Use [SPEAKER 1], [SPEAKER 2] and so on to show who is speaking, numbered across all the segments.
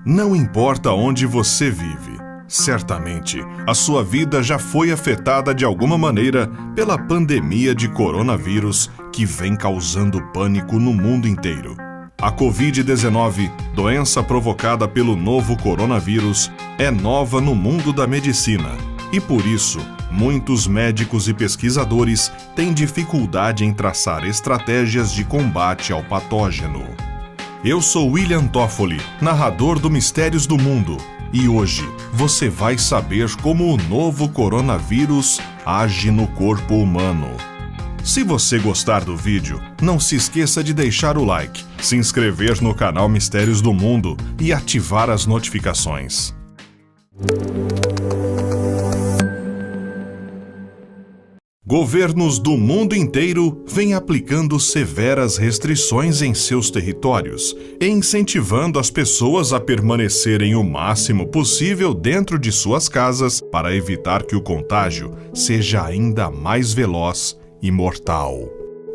[SPEAKER 1] Não importa onde você vive, certamente a sua vida já foi afetada de alguma maneira pela pandemia de coronavírus que vem causando pânico no mundo inteiro. A Covid-19, doença provocada pelo novo coronavírus, é nova no mundo da medicina e, por isso, muitos médicos e pesquisadores têm dificuldade em traçar estratégias de combate ao patógeno. Eu sou William Toffoli, narrador do Mistérios do Mundo, e hoje você vai saber como o novo coronavírus age no corpo humano. Se você gostar do vídeo, não se esqueça de deixar o like, se inscrever no canal Mistérios do Mundo e ativar as notificações. Governos do mundo inteiro vêm aplicando severas restrições em seus territórios e incentivando as pessoas a permanecerem o máximo possível dentro de suas casas para evitar que o contágio seja ainda mais veloz e mortal.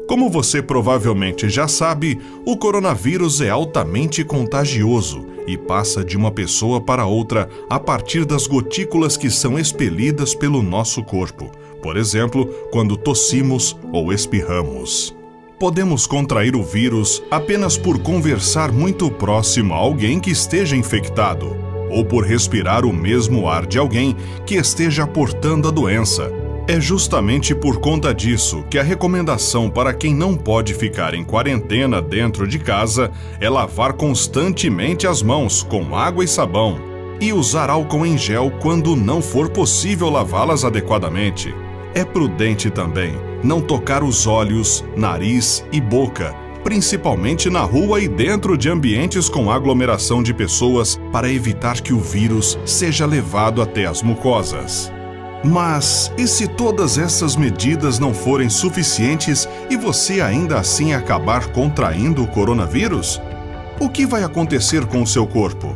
[SPEAKER 1] Como você provavelmente já sabe, o coronavírus é altamente contagioso e passa de uma pessoa para outra a partir das gotículas que são expelidas pelo nosso corpo, por exemplo, quando tossimos ou espirramos. Podemos contrair o vírus apenas por conversar muito próximo a alguém que esteja infectado, ou por respirar o mesmo ar de alguém que esteja portando a doença. É justamente por conta disso que a recomendação para quem não pode ficar em quarentena dentro de casa é lavar constantemente as mãos com água e sabão e usar álcool em gel quando não for possível lavá-las adequadamente. É prudente também não tocar os olhos, nariz e boca, principalmente na rua e dentro de ambientes com aglomeração de pessoas, para evitar que o vírus seja levado até as mucosas. Mas e se todas essas medidas não forem suficientes e você ainda assim acabar contraindo o coronavírus? O que vai acontecer com o seu corpo?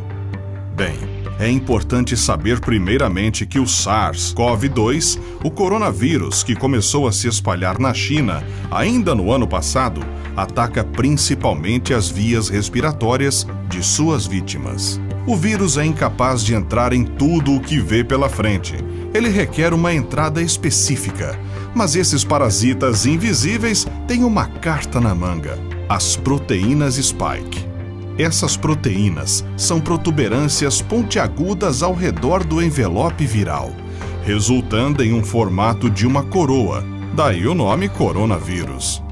[SPEAKER 1] Bem, é importante saber primeiramente que o SARS-CoV-2, o coronavírus que começou a se espalhar na China ainda no ano passado, ataca principalmente as vias respiratórias de suas vítimas. O vírus é incapaz de entrar em tudo o que vê pela frente. Ele requer uma entrada específica, mas esses parasitas invisíveis têm uma carta na manga: as proteínas Spike. Essas proteínas são protuberâncias pontiagudas ao redor do envelope viral, resultando em um formato de uma coroa, daí o nome coronavírus.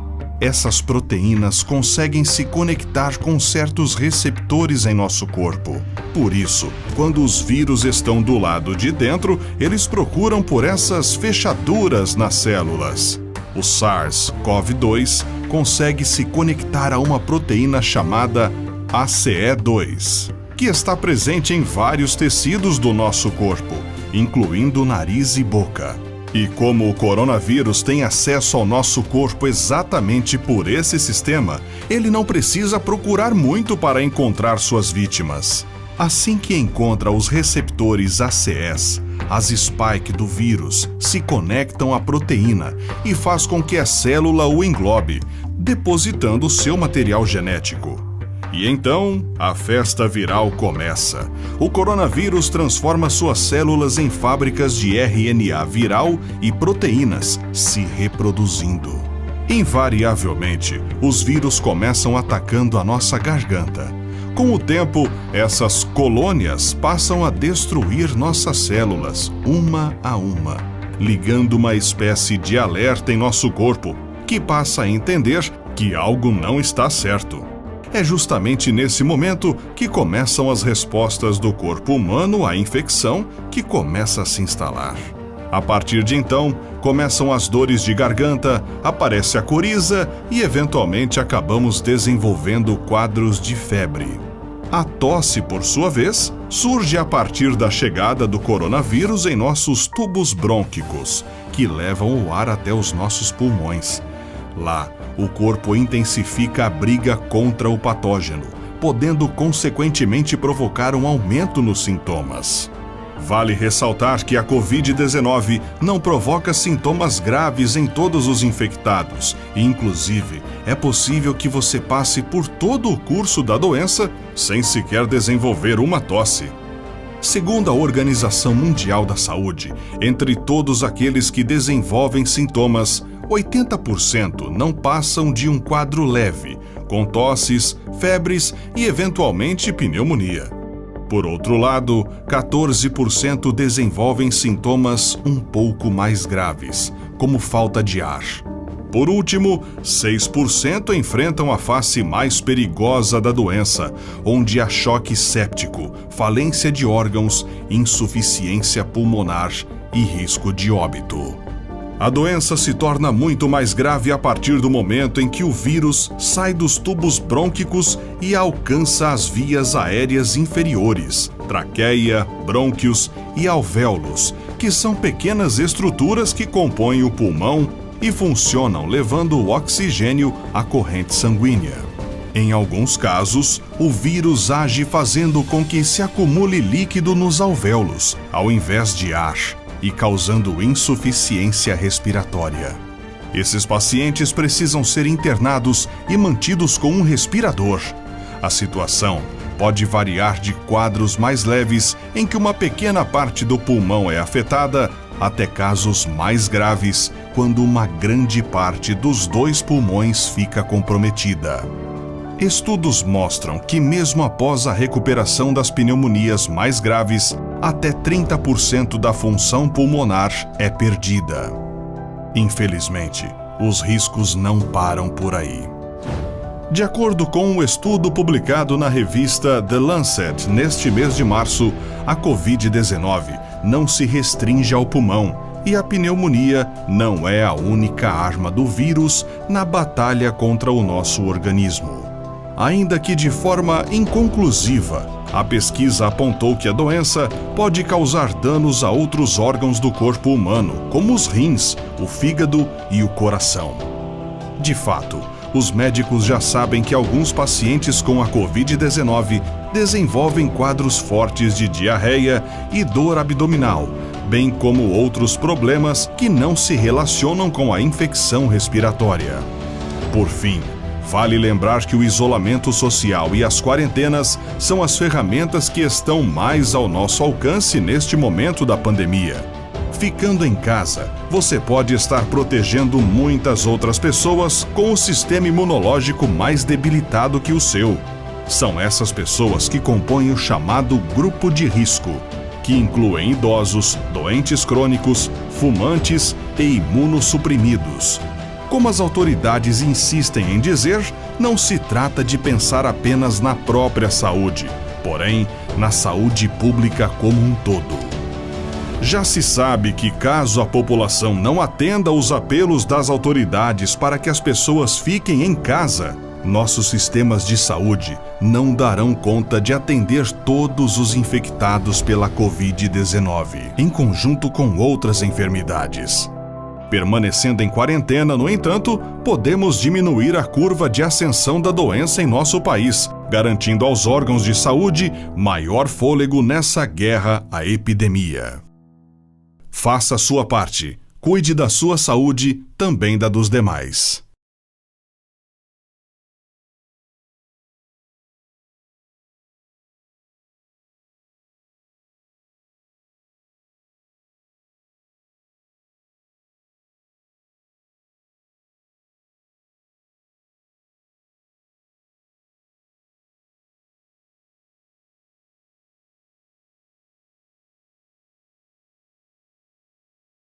[SPEAKER 1] Essas proteínas conseguem se conectar com certos receptores em nosso corpo. Por isso, quando os vírus estão do lado de dentro, eles procuram por essas fechaduras nas células. O SARS-CoV-2 consegue se conectar a uma proteína chamada ACE2, que está presente em vários tecidos do nosso corpo, incluindo nariz e boca. E como o coronavírus tem acesso ao nosso corpo exatamente por esse sistema, ele não precisa procurar muito para encontrar suas vítimas. Assim que encontra os receptores ACEs, as spike do vírus se conectam à proteína e faz com que a célula o englobe, depositando seu material genético. E então, a festa viral começa. O coronavírus transforma suas células em fábricas de RNA viral e proteínas, se reproduzindo. Invariavelmente, os vírus começam atacando a nossa garganta. Com o tempo, essas colônias passam a destruir nossas células, uma a uma, ligando uma espécie de alerta em nosso corpo, que passa a entender que algo não está certo. É justamente nesse momento que começam as respostas do corpo humano à infecção, que começa a se instalar. A partir de então, começam as dores de garganta, aparece a coriza e, eventualmente, acabamos desenvolvendo quadros de febre. A tosse, por sua vez, surge a partir da chegada do coronavírus em nossos tubos brônquicos, que levam o ar até os nossos pulmões. Lá, o corpo intensifica a briga contra o patógeno, podendo consequentemente provocar um aumento nos sintomas. Vale ressaltar que a Covid-19 não provoca sintomas graves em todos os infectados e, inclusive, é possível que você passe por todo o curso da doença sem sequer desenvolver uma tosse. Segundo a Organização Mundial da Saúde, entre todos aqueles que desenvolvem sintomas, 80% não passam de um quadro leve, com tosses, febres e, eventualmente, pneumonia. Por outro lado, 14% desenvolvem sintomas um pouco mais graves, como falta de ar. Por último, 6% enfrentam a face mais perigosa da doença, onde há choque séptico, falência de órgãos, insuficiência pulmonar e risco de óbito. A doença se torna muito mais grave a partir do momento em que o vírus sai dos tubos brônquicos e alcança as vias aéreas inferiores, traqueia, brônquios e alvéolos, que são pequenas estruturas que compõem o pulmão e funcionam levando o oxigênio à corrente sanguínea. Em alguns casos, o vírus age fazendo com que se acumule líquido nos alvéolos, ao invés de ar, e causando insuficiência respiratória. Esses pacientes precisam ser internados e mantidos com um respirador. A situação pode variar de quadros mais leves, em que uma pequena parte do pulmão é afetada, até casos mais graves, quando uma grande parte dos 2 pulmões fica comprometida. Estudos mostram que, mesmo após a recuperação das pneumonias mais graves, até 30% da função pulmonar é perdida. Infelizmente, os riscos não param por aí. De acordo com um estudo publicado na revista The Lancet neste mês de março, a Covid-19 não se restringe ao pulmão e a pneumonia não é a única arma do vírus na batalha contra o nosso organismo. Ainda que de forma inconclusiva, a pesquisa apontou que a doença pode causar danos a outros órgãos do corpo humano, como os rins, o fígado e o coração. De fato, os médicos já sabem que alguns pacientes com a Covid-19 desenvolvem quadros fortes de diarreia e dor abdominal, bem como outros problemas que não se relacionam com a infecção respiratória. Por fim, vale lembrar que o isolamento social e as quarentenas são as ferramentas que estão mais ao nosso alcance neste momento da pandemia. Ficando em casa, você pode estar protegendo muitas outras pessoas com o sistema imunológico mais debilitado que o seu. São essas pessoas que compõem o chamado grupo de risco, que incluem idosos, doentes crônicos, fumantes e imunossuprimidos. Como as autoridades insistem em dizer, não se trata de pensar apenas na própria saúde, porém, na saúde pública como um todo. Já se sabe que, caso a população não atenda aos apelos das autoridades para que as pessoas fiquem em casa, nossos sistemas de saúde não darão conta de atender todos os infectados pela Covid-19, em conjunto com outras enfermidades. Permanecendo em quarentena, no entanto, podemos diminuir a curva de ascensão da doença em nosso país, garantindo aos órgãos de saúde maior fôlego nessa guerra à epidemia. Faça a sua parte. Cuide da sua saúde, também da dos demais.